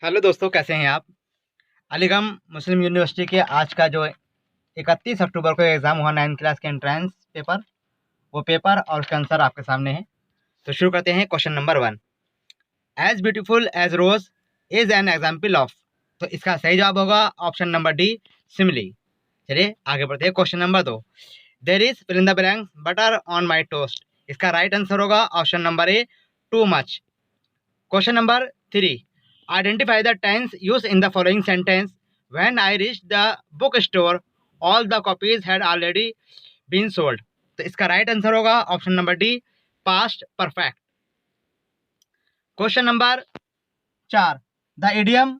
Hello दोस्तों, कैसे हैं आप। अलीगढ़ मुस्लिम यूनिवर्सिटी के आज का जो 31 अक्टूबर को एग्ज़ाम हुआ 9th क्लास के एंट्रेंस पेपर, वो पेपर और उसका आंसर आपके सामने है। तो शुरू करते हैं। Question number 1, as beautiful as rose is an example of. तो इसका सही जवाब होगा ऑप्शन नंबर डी, सिमली। चलिए आगे बढ़ते हैं। Question number 2, there is fill in the blanks butter on my toast. इसका राइट आंसर होगा option number A, too much. Question number 3. Identify the tense used in the following sentence. When I reached the bookstore, all the copies had already been sold. तो इसका right answer होगा option number D, past perfect. Question number 4. The idiom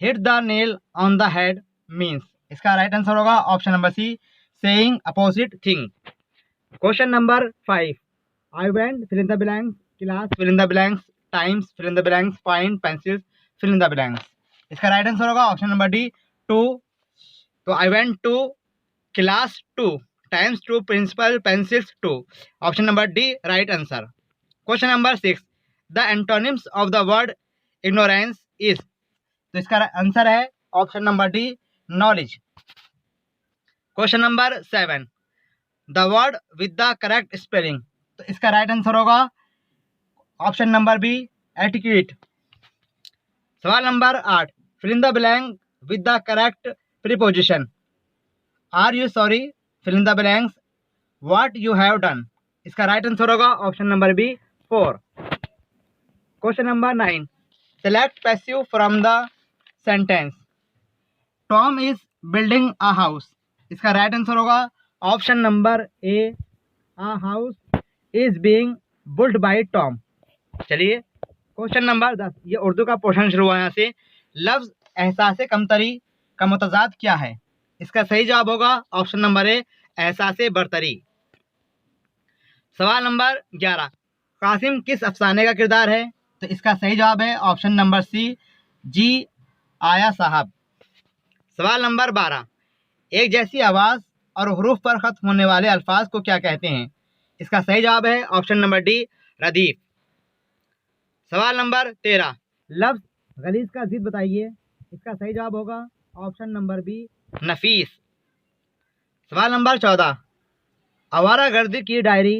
hit the nail on the head means. इसका right answer होगा option number C, saying opposite thing. Question number 5. I went fill in the blanks, class fill in the blanks, times fill in the blanks, find pencils fill in the blanks. इसका right answer होगा option number D, to. तो I went to class 2 times 2 principal pencils 2, option number D right answer. Question number 6, the antonyms of the word ignorance is. तो इसका answer है option number D, knowledge. Question number 7, the word with the correct spelling. तो इसका right answer होगा option number B, etiquette. सवाल number 8, fill in the blank with the correct preposition. Are you sorry, fill in the blanks, what you have done. इसका right answer होगा option number B, 4। Question number 9, select passive from the sentence. Tom is building a house. इसका right answer होगा option number A, a house is being built by Tom. चलिए question number 10, ये उर्दू का portion शुरू हुआ है यहाँ से। लफ्ज एहसास कमतरी का मुतजाद क्या है। इसका सही जवाब होगा ऑप्शन नंबर ए, एहसास बरतरी। सवाल नंबर 11, कासिम किस अफसाने का किरदार है। तो इसका सही जवाब है ऑप्शन नंबर सी, जी आया साहब। सवाल नंबर 12, एक जैसी आवाज़ और हुरूफ पर ख़त्म होने वाले अल्फाज को क्या कहते हैं। इसका सही जवाब है ऑप्शन नंबर डी, रदीफ। सवाल नंबर 13, लफ्ज गलीज का जिद बताइए। इसका सही जवाब होगा ऑप्शन नंबर बी, नफीस। सवाल नंबर 14, आवारागर्दी की डायरी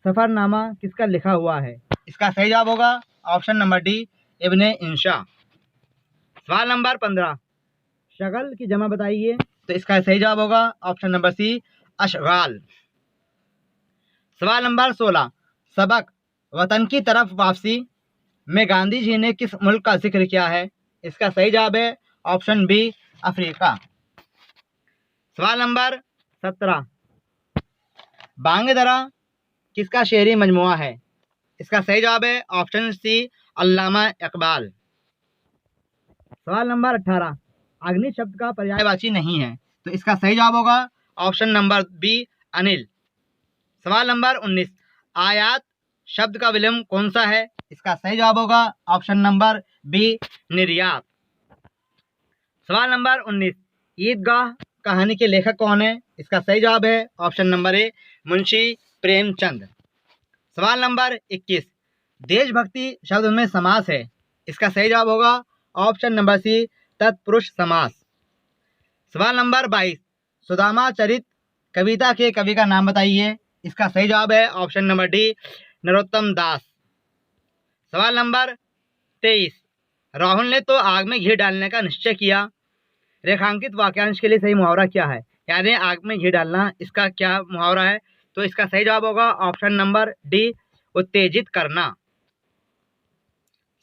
सफ़रनामा किसका लिखा हुआ है। इसका सही जवाब होगा ऑप्शन नंबर डी, इब्ने इंशा। सवाल नंबर 15, शगल की जमा बताइए। तो इसका सही जवाब होगा ऑप्शन नंबर सी, अशगाल। सवाल नंबर 16, सबक वतन की तरफ वापसी में गांधी जी ने किस मुल्क का जिक्र किया है। इसका सही जवाब है ऑप्शन बी, अफ्रीका। सवाल नंबर 17, बांगे दरा किसका शेरी मजमुआ है। इसका सही जवाब है ऑप्शन सी, अल्लामा इकबाल। सवाल नंबर 18, अग्नि शब्द का पर्यायवाची नहीं है। तो इसका सही जवाब होगा ऑप्शन नंबर बी, अनिल। सवाल नंबर 19, आयात शब्द का विलम्ब कौन सा है। इसका सही जवाब होगा ऑप्शन नंबर बी, निर्यात। सवाल नंबर 19, ईदगाह कहानी के लेखक कौन है। इसका सही जवाब है ऑप्शन नंबर ए, मुंशी प्रेमचंद। सवाल नंबर 21, देशभक्ति शब्द में समास है। इसका सही जवाब होगा ऑप्शन नंबर सी, तत्पुरुष समास। सवाल नंबर 22, सुदामा चरित कविता के कवि का नाम बताइए। इसका सही जवाब है ऑप्शन नंबर डी, नरोत्तम दास। सवाल नंबर 23, राहुल ने तो आग में घी डालने का निश्चय किया। रेखांकित वाक्यांश के लिए सही मुहावरा क्या है, यानी आग में घी डालना, इसका क्या मुहावरा है। तो इसका सही जवाब होगा ऑप्शन नंबर डी, उत्तेजित करना।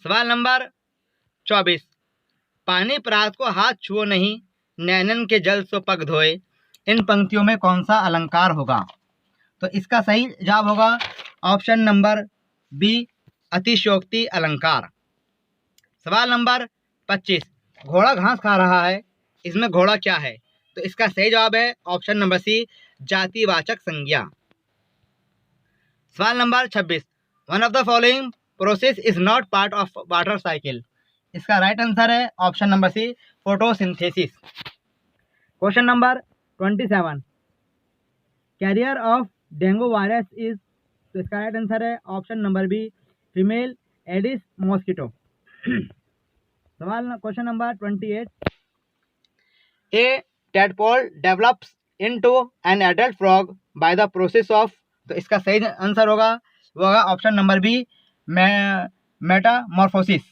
सवाल नंबर 24, पानी प्रात को हाथ छुओ नहीं, नैनन के जल सो पग धोए। इन पंक्तियों में कौन सा अलंकार होगा। तो इसका सही जवाब होगा ऑप्शन नंबर बी, अतिशयोक्ति अलंकार। सवाल नंबर 25, घोड़ा घास खा रहा है, इसमें घोड़ा क्या है। तो इसका सही जवाब है ऑप्शन नंबर सी, जातिवाचक संज्ञा। सवाल number 26, one of the following process is not part of water cycle. इसका राइट आंसर है option number C, photosynthesis. Question number 27, carrier of dengue virus is. तो इसका राइट आंसर है option number B, female Aedes mosquito. सवाल question number 28, a tadpole develops into an adult frog by the process of, तो इसका सही answer होगा वो होगा option number B, metamorphosis.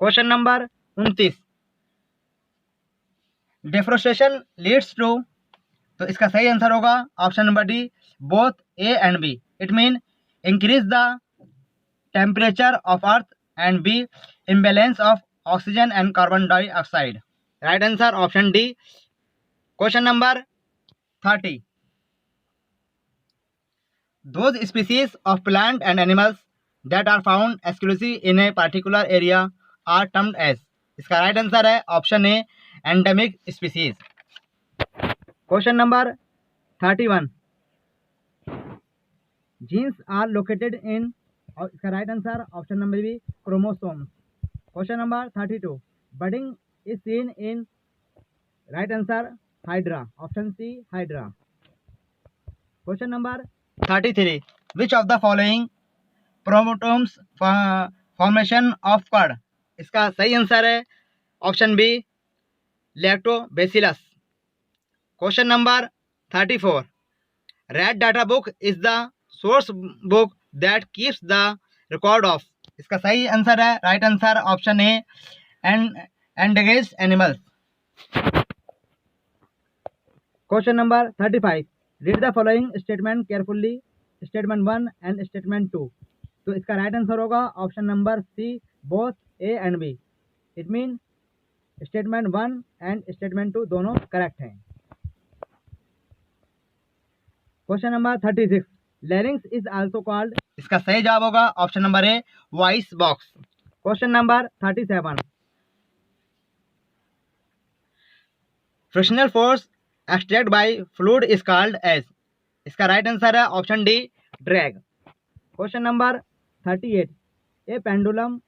Question number 29, deforestation leads to, तो इसका सही आंसर होगा option number D, both A and B. It mean increase the temperature of earth and B imbalance of oxygen and carbon dioxide. Right answer option D. Question number 30, those species of plant and animals that are found exclusively in a particular area are termed as, इसका right answer है option A, endemic species. Question number 31, genes are located in, और इसका right answer option number B, chromosomes. Question number 32, budding is seen in, right answer hydra, option C hydra. Question number 33, which of the following promotes formation of curd, इसका सही answer है option B, lactobacillus. Question number 34, red data book is the source book that keeps the record of, इसका सही answer है right answer option A, endangered animals. Question number 35, read the following statement carefully, statement 1 and statement 2, तो इसका right answer होगा option number C, both A and B. It mean statement 1 and statement 2 दोनों correct हैं। Question number 36, larynx is also called, इसका सही जवाब होगा option number A, voice box. Question number 37, frictional force extract bye fluid is called as, इसका right answer है option D, drag. Question number 38, a pendulum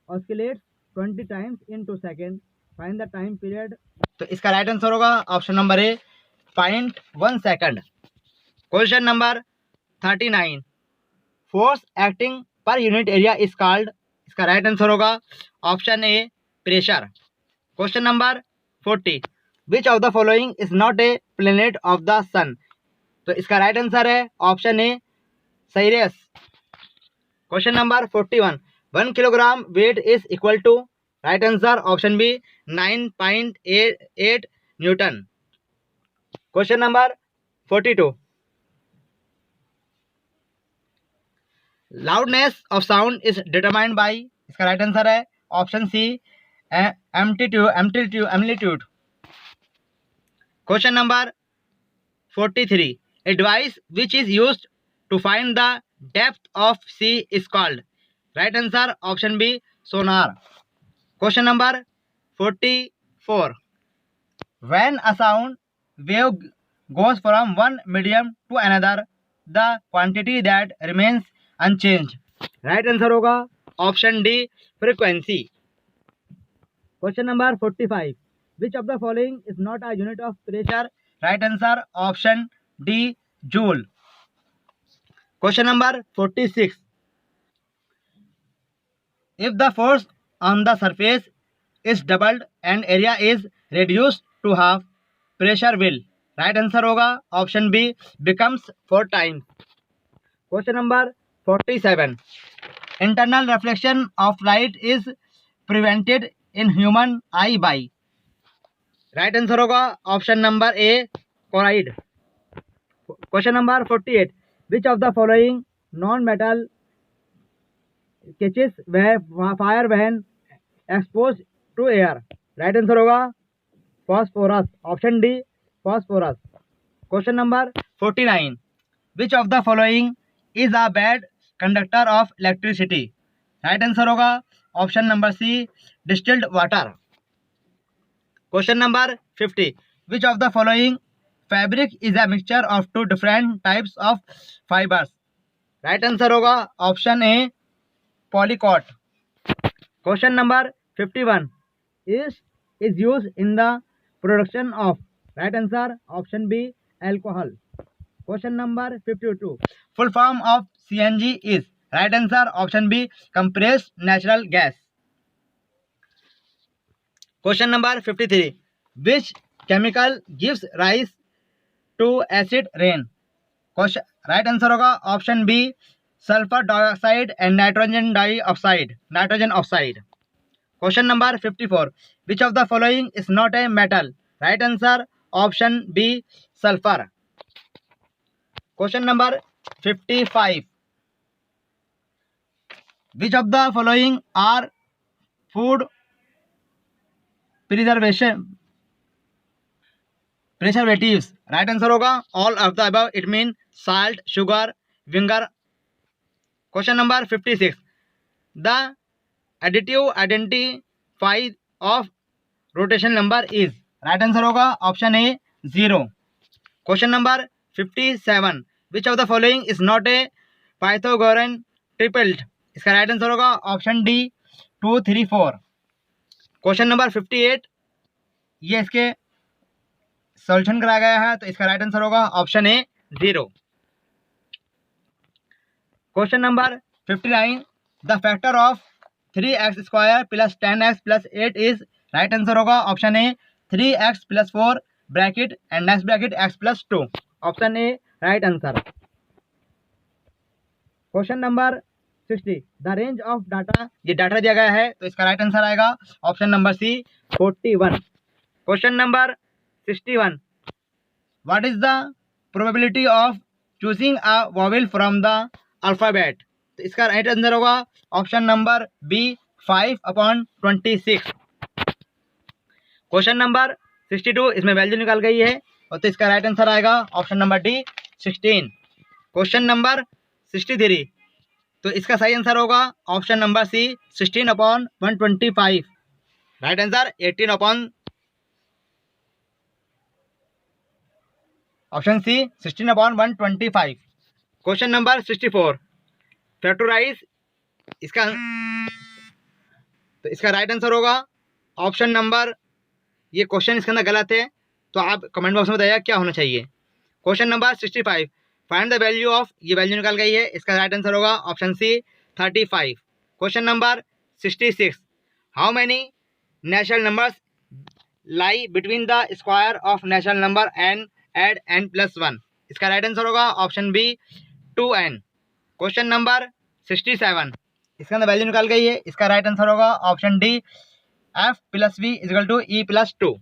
oscillates 20 times in 2 second, find the time period, तो इसका right answer होगा option number A, 0.1 second. Question number 39, force acting per unit area is called, इसका right answer होगा option A, pressure. Question number 40, which of the following is not a planet of the sun, तो इसका right answer है option A, Cyrus. Question number 41, 1 kilogram weight is equal to, right answer option B, 9.8 newton. Question number 42, loudness of sound is determined by, इसका right answer है option C, amplitude. Question number 43, a device which is used to find the depth of sea is called, right answer option B, sonar। question number 44, when a sound wave goes from one medium to another, the quantity that remains unchanged, right answer होगा option D, frequency। question number 45, which of the following is not a unit of pressure, right answer option D, joule। question number 46, if the force on the surface is doubled and area is reduced to half, pressure will, right answer होगा option B, becomes 4 times। question number 47, internal reflection of light is prevented in human eye by, right answer होगा option number A, chloride. Question number 48, which of the following non metal catches fire when expose to air, right answer होगा phosphorus, option D, phosphorus. Question number 49, which of the following is a bad conductor of electricity, right answer होगा option number C, distilled water. Question number 50, which of the following fabric is a mixture of 2 different types of fibres, right answer होगा option A, polycot. Question number 51, is use in the production of, right answer option B, alcohol. Question number 52, full form of CNG is, right answer option B, compressed natural gas. Question number 53, which chemical gives rise to acid rain? Question right answer होगा option B sulphur dioxide and nitrogen oxide. Question number 54, which of the following is not a metal? Right answer option B sulphur. Question number 55, which of the following are food preservatives? Right answer होगा all of the above, it mean salt, sugar, vinegar. Question number 56, the additive identify of rotation number is? Right answer होगा option A 0। Question number 57, which of the following is not a Pythagorean triplet? इसका right answer होगा option D 2, 3, 4। Question number 58, ये इसके solution कराया गया है, तो इसका राइट आंसर होगा option A 0। Question number 59, the factor of 3x² plus 10x plus 8 is? Right answer होगा option A 3x plus 4 bracket end next bracket x plus 2। Option A right answer. Question number 60, the range of data, ये data दिया गया है, तो इसका right answer आएगा option number C 41। Question number 61, what is the probability of choosing a vowel from the alphabet? तो इसका right answer होगा option number B 5/26। Question number 62, इसमें वैल्यू निकाल गई है, और तो इसका राइट आंसर आएगा option number D 16। Question number 63, तो इसका सही आंसर होगा option number C 16/125। Right answer option C 16/125। Question number 64, factorise, इसका तो इसका राइट आंसर होगा ऑप्शन नंबर, ये क्वेश्चन इसके अंदर गलत है, तो आप कमेंट बॉक्स में बताइएगा क्या होना चाहिए। Question number 65, find the value of, ये वैल्यू निकाल गई है, इसका राइट आंसर होगा option C 35। Question number 66, how many natural numbers lie between the square of natural number N and n+1? इसका राइट आंसर होगा option B 2n। Question number 67, इसके अंदर वैल्यू निकाल गई है, इसका राइट आंसर होगा option D f+v=e+2।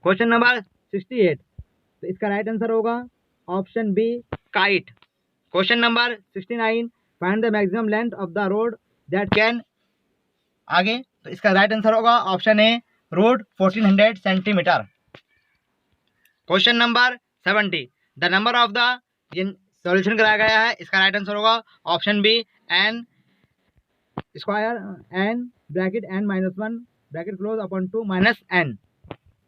Question number 68, तो इसका राइट आंसर होगा option B kite. Question number 69, find the maximum length of the rod that can, आगे, तो इसका राइट आंसर होगा option A rod 1400 centimetre. Question number 70, the number of the, ये solution कराया गया है, इसका राइट आंसर होगा option B n² n bracket n-1 bracket close upon 2 -n।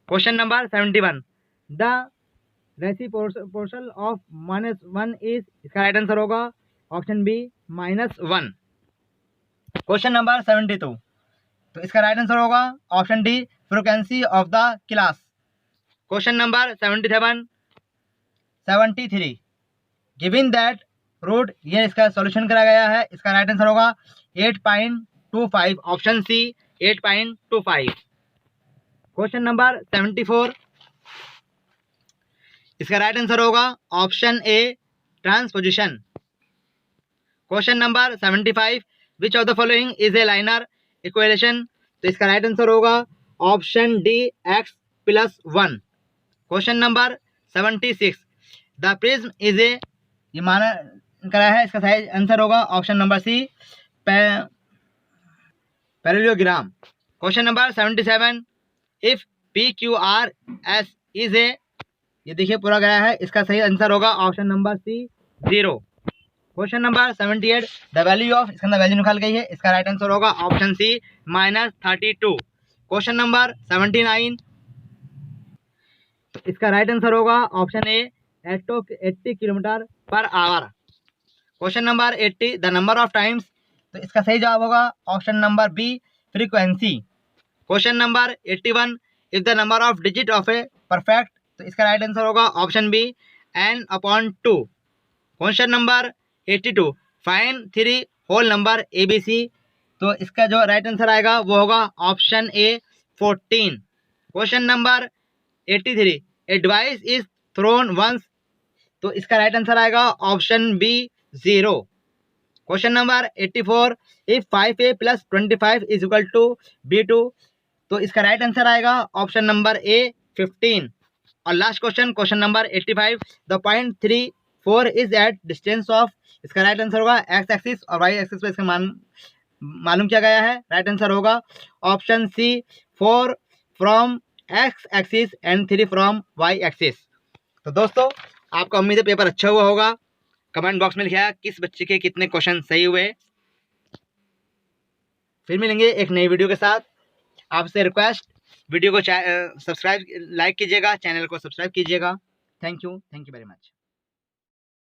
Question number 71, the reciprocal of -1 is? इसका right answer होगा option B -1। Question number 72, तो इसका राइट आंसर होगा option D frequency of the class. Question number 73, given that root, ये इसका solution कराया गया है, इसका राइट आंसर होगा 8.25, ऑप्शन सी 8.25। क्वेश्चन नंबर 74, इसका राइट आंसर होगा option A transposition. Question number 75, which of the following is a linear equation? तो इसका राइट आंसर होगा option D x+1। Question number 76, the prism is a, ये माना करा है, इसका सही आंसर होगा option number C parallelogram. Question number 77, if PQRS is a, ये देखिए पूरा गया है, इसका सही आंसर होगा option number C 0। Question number 78, the value of, इसके अंदर वैल्यू निकाल गई है, इसका राइट आंसर होगा ऑप्शन सी -32। क्वेश्चन नंबर 79, तो इसका राइट आंसर होगा option A 80 kilometre per hour. Question number 80, the number of times, तो इसका सही जवाब होगा option number B frequency. Question number 81, if the number of digit of a perfect, तो इसका राइट आंसर होगा option B n/2। Question number 82, find 3 whole number ABC, तो इसका जो राइट आंसर आएगा वो होगा option A 14। Question number 83, a device is thrown once, तो इसका राइट आंसर आएगा option B 0। Question number 84, if 5a plus 25 is equal to b2, तो इसका राइट आंसर आएगा ऑप्शन नंबर ए 15। और last question, question number 85, the point 34 is at distance of, इसका right answer होगा X axis और Y axis पे इसका मालूम किया गया है। राइट आंसर होगा option C 4 from X axis and 3 from Y axis. तो दोस्तों, आपका उम्मीद है पेपर अच्छा हुआ होगा। कमेंट बॉक्स में लिखिएगा किस बच्चे के कितने क्वेश्चन सही हुए। फिर मिलेंगे एक नई वीडियो के साथ। आपसे रिक्वेस्ट, वीडियो को सब्सक्राइब लाइक कीजिएगा, चैनल को सब्सक्राइब कीजिएगा। Thank you very much.